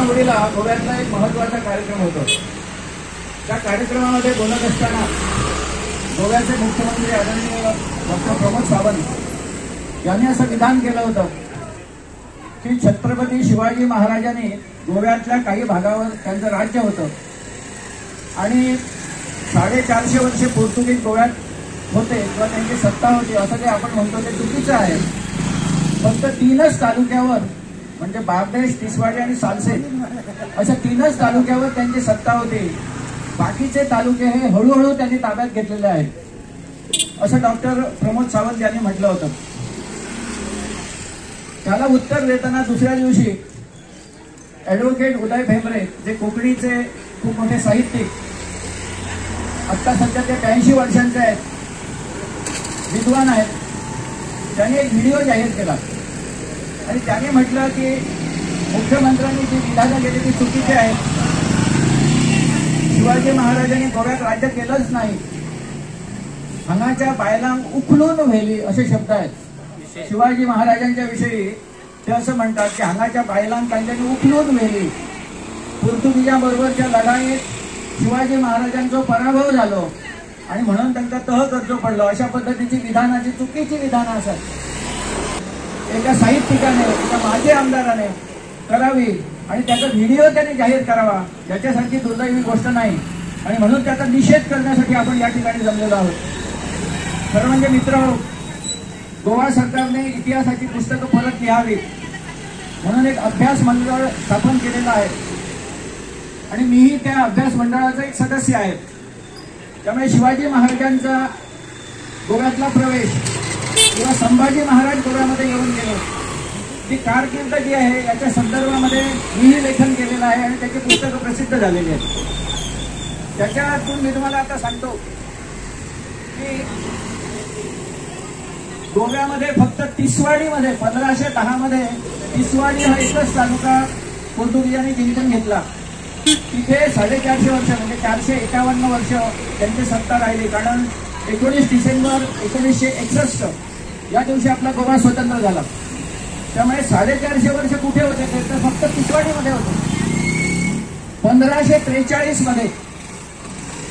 होळीला गोव्यातला एक महत्वाचा कार्यक्रम होता। त्या कार्यक्रमामध्ये बोलत असताना गोव्याचे मुख्यमंत्री आदरणीय डॉक्टर प्रमोद सावंत यांनी असं विधान केलं होतं की छत्रपती शिवाजी महाराजांनी गोव्यातल्या काही भागावर त्यांचं राज्य होतं आणि 450 वर्षे पोर्तुगीज गोव्यात होते किंवा त्यांची सत्ता होती असं जे आपण म्हणतो ते चुकीचं आहे। फक्त 3च तालुक्यावर म्हणजे बारदेश, तिसवाडी आणि सालसेत अशा 3च तालुक्यावर त्यांची सत्ता होती। बाकीचे तालुके हे हळूहळू त्यांनी ताब्यात घेतलेले आहेत असं डॉक्टर प्रमोद सावंत यांनी म्हटलं होतं। त्याला उत्तर देताना दुसऱ्या दिवशी ॲडव्होकेट उदय भेंबरे जे कोकणीचे खूप मोठे साहित्यिक, आता सध्या ते 82 वर्षांचे आहेत, विद्वान आहेत, त्यांनी एक व्हिडिओ जाहीर केला आणि त्याने म्हटलं की मुख्यमंत्र्यांनी जी विधानं केली ती चुकीची आहेत। शिवाजी महाराजांनी गोव्यात राज्य केलंच नाही, हांगाच्या बायलांक उखलून व्हेली असे शब्द आहेत। शिवाजी महाराजांच्या विषयी ते असं म्हणतात की हांगाच्या बायलांक तांच्यांनी उखलून व्हेली। पोर्तुगीजांबरोबरच्या लढाईत शिवाजी महाराजांचा पराभव झालो आणि म्हणून त्यांचा तह करचो पडलो। अशा पद्धतीची विधानाची चुकीची विधानं असतात। एका साहित्यिकाने, एका माजी आमदाराने करावी आणि त्याचा व्हिडिओ त्याने जाहीर करावा याच्यासारखी दुर्दैवी गोष्ट नाही आणि म्हणून त्याचा निषेध करण्यासाठी आपण या ठिकाणी जमलेलो आहोत। खरं म्हणजे मित्रहो, गोवा सरकारने इतिहासाची पुस्तकं परत लिहावी म्हणून एक अभ्यास मंडळ स्थापन केलेलं आहे आणि मीही त्या अभ्यास मंडळाचा एक सदस्य आहे। त्यामुळे शिवाजी महाराजांचा गोव्यातला प्रवेश किंवा संभाजी महाराज गोव्यामध्ये येऊन गेले ती कारकीर्द जी आहे याच्या संदर्भामध्ये मीही लेखन केलेलं आहे आणि त्याची पुस्तकं प्रसिद्ध झालेली आहेत। त्याच्यातून मी तुम्हाला आता सांगतो की गोव्यामध्ये फक्त तिसवाडीमध्ये 1510 मध्ये तिसवाडी हा एकच तालुका पोर्तुगीजांनी जिंकून घेतला। तिथे 450 वर्ष म्हणजे 451 वर्ष त्यांची सत्ता राहिली, कारण 19 डिसेंबर 1961 या दिवशी आपला गोवा स्वतंत्र झाला। त्यामुळे 450 वर्ष कुठे होते तर फक्त तिसवाडीमध्ये होते। 1543 मध्ये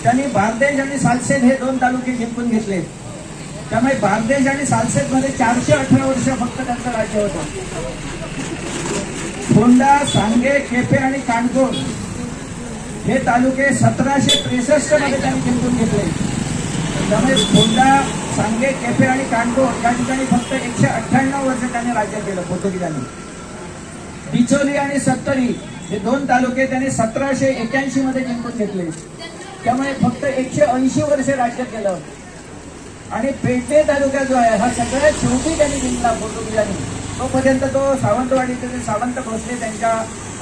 त्यांनी बारदेश आणि सालसेत हे 2 तालुके जिंकून घेतले। त्यामुळे बारदेश आणि सालसेत मध्ये 418 वर्ष फक्त त्यांचं राज्य होतं। फोंडा, सांगे, केपे आणि काणकोण हे तालुके 1763 मध्ये त्यांनी जिंकून घेतले। त्यामुळे फोंडा, सांगे, केपे आणि काणकोण या ठिकाणी फक्त 198 वर्ष त्यांनी राज्य केलं पोर्तुगीजांनी। बिचोली आणि सत्तरी हे 2 तालुके त्यांनी 1781 मध्ये जिंकून घेतले। त्यामुळे फक्त 180 वर्ष राज्य केलं आणि पेडणे तालुका जो आहे हा सगळ्यात शेवटी त्यांनी जिंकला पोर्तुगीजांनी। तोपर्यंत तो सावंतवाडीचे सावंत भोसले त्यांच्या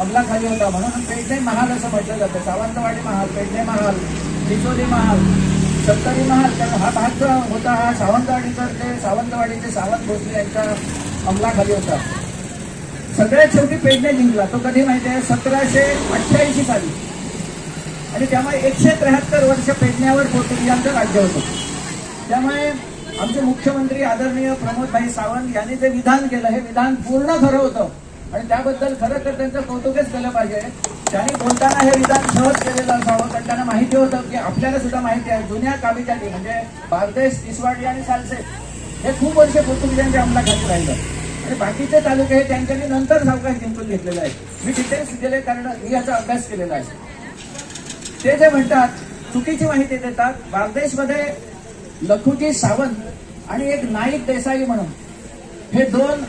अंमलाखाली होता म्हणून पेडणे महाल असं म्हटलं जातं। सावंतवाडी महाल, पेडणे महाल, बिचोली महाल, सत्तरी महाल हा भाग जो होता हा सावंतवाडीचा ते सावंतवाडीचे सावंत भोसले यांच्या अंमलाखाली होता। सगळ्यात शेवटी पेडणे जिंकला। तो कधी माहिती आहे 1788 साली आणि त्यामुळे 173 वर्ष पेडण्यावर पोर्तुगीजांचं राज्य होतं। त्यामुळे आमचे मुख्यमंत्री आदरणीय प्रमोदभाई सावंत यांनी जे विधान केलं हे विधान पूर्ण खरं होतं आणि त्याबद्दल खरं तर त्यांचं कौतुकच केलं पाहिजे। त्यांनी बोलताना हे विधान सहज केलेलं असावं कारण त्यांना माहिती होतं की आपल्याला सुद्धा माहिती आहे जुन्या काबिजाटी म्हणजे बारदेश, तिसवाडी आणि सालसेत हे खूप वर्ष पोर्तुगीजांच्या अंमलाखाली राहिलं आणि बाकीचे तालुके हे त्यांच्यानी नंतर सावकाश जिंकून घेतलेले आहेत। मी डिटेल्स दिले कारण मी याचा अभ्यास केलेला आहे। ते जे म्हणतात चुकीची माहिती देतात। बारदेशमध्ये लखुजी सावंत आणि एक नाईक देसाई म्हणून हे 2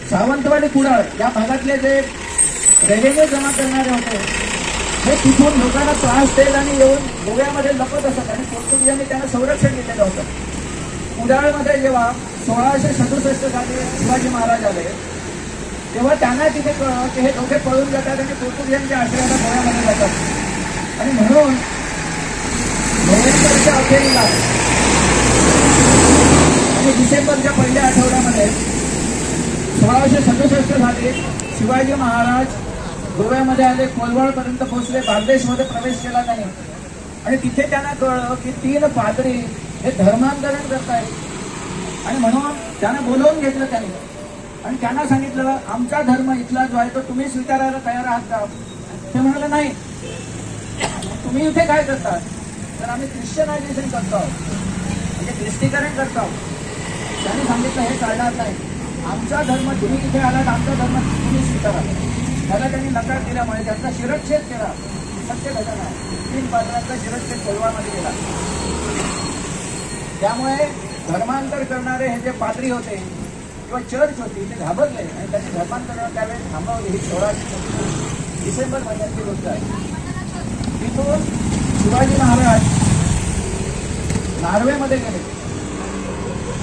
सावंतवाडी कुडाळ या भागातले जे रेव्हेन्यू जमा करणारे होते हे तिथून लोकांना त्रास देत आणि येऊन गोव्यामध्ये लपत असत आणि पोर्तुगीजांनी त्यांना संरक्षण दिलेलं होतं। कुडाळमध्ये जेव्हा 1667 साली शिवाजी महाराज आले तेव्हा त्यांना तिथे कळलं की हे दोघे पळून जातात आणि पोर्तुगीजांच्या आश्रयाला गोव्यामध्ये जातात आणि म्हणून नोव्हेंबरच्या अखेरीला आणि डिसेंबरच्या पहिल्या आठवड्यामध्ये 1667 साली शिवाजी महाराज गोव्यामध्ये आले, कोलवाळपर्यंत पोहोचले, बारदेशमध्ये प्रवेश केला त्यांनी आणि तिथे त्यांना कळलं की 3 पादरी हे धर्मांतरण करतायत आणि म्हणून त्यांना बोलवून घेतलं त्यांनी आणि त्यांना सांगितलं आमचा धर्म इथला जो आहे तो तुम्ही स्वीकारायला तयार आहात का? ते म्हणाले नाही. तुम्ही इथे काय करता? तर आम्ही ख्रिश्चनायझेशन करतो आहोत, म्हणजे ख्रिस्तीकरण करतो आहोत. त्यांनी सांगितलं हे चालणार नाही, आमचा धर्म तुम्ही इथे आलात, आमचा धर्म तुम्ही स्वीकारा. त्याला त्यांनी नकार दिल्यामुळे त्यांचा शिरच्छेद केला. सत्य घटना आहे. 3 पात्रांचा शिरच्छेद कोलवामध्ये केला. त्यामुळे धर्मांतर करणारे हे जे पाद्री होते किंवा चर्च होती ते घाबरले आणि त्यांनी धर्मांतरण त्यावेळेस थांबवले. ही 16 डिसेंबर महिन्याची गोष्ट आहे. तिथून शिवाजी महाराज नार्वेमध्ये गेले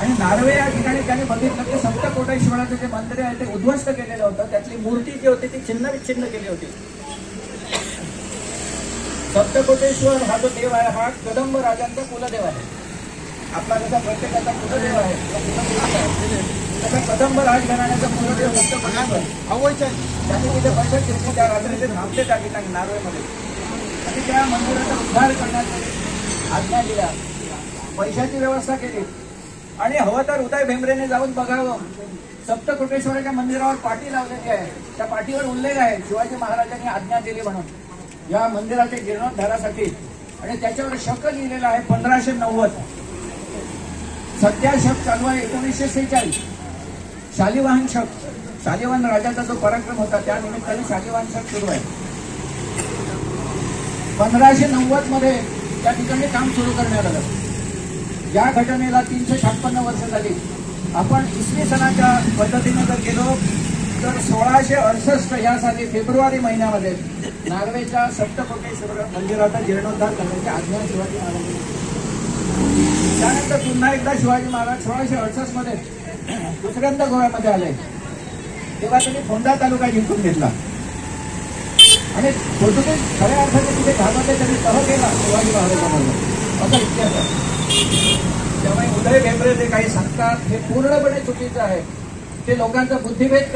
आणि नार्वे या ठिकाणी त्यांनी बघितलं की सप्तकोटेश्वराचं जे मंदिर आहे ते उद्ध्वस्त केलेलं होतं. त्यातली मूर्ती जी होती ती छिन्नविच्छिन्न केली होती. सप्तकोटेश्वर हा जो देव आहे हा कदंब राजांचा कुलदेव आहे. आपला जसा प्रत्येकाचा कुलदेव आहे तसा कदंब राजघराण्याचा कुलदेव सप्तकोटेश्वर. त्यांनी तिथे बैठक घेतली. त्या रात्री ते थांबते त्या ठिकाणी नार्वेमध्ये आणि त्या मंदिराचा उद्धार करण्याचा आज्ञा दिल्या. पैशाची व्यवस्था केली आणि हवं तर उदय भेंबरेने जाऊन बघावं. सप्तकोटेश्वराच्या मंदिरावर पाटी लावलेली आहे. त्या पाठीवर उल्लेख आहे शिवाजी महाराजांनी आज्ञा दिली म्हणून या मंदिराच्या जीर्णोद्धारासाठी. आणि त्याच्यावर शक लिहिलेला आहे 1590. सध्या शक चालू आहे 1946. शालिवाहन शक, शालिवाहन राजाचा जो पराक्रम होता त्या निमित्ताने शालिवाहन शक सुरू आहे. 1590 मध्ये त्या ठिकाणी काम सुरू करण्यात आलं. या घटनेला 356 वर्ष झाली. आपण इसवी सणाच्या पद्धतीने जर गेलो तर 1668 या साली फेब्रुवारी महिन्यामध्ये नार्वेच्या सप्तकोटेश्वर मंदिराचा जीर्णोद्धार करण्याची आज्ञा शिवाजी महाराजांनी. त्यानंतर पुन्हा एकदा शिवाजी महाराज 1668 मध्ये दुसऱ्यांदा गोव्यामध्ये आले. तेव्हा त्यांनी फोंडा तालुका जिंकून घेतला आणि पोर्तुगीज खऱ्या अर्थाने तिथे घाबरले. त्यांनी तह केला शिवाजी महाराजांबरोबर असा इतिहास आहे. त्यामुळे उदय भेंबरे जे काही सांगतात हे पूर्णपणे चुकीचं आहे. ते लोकांचा बुद्धिभेद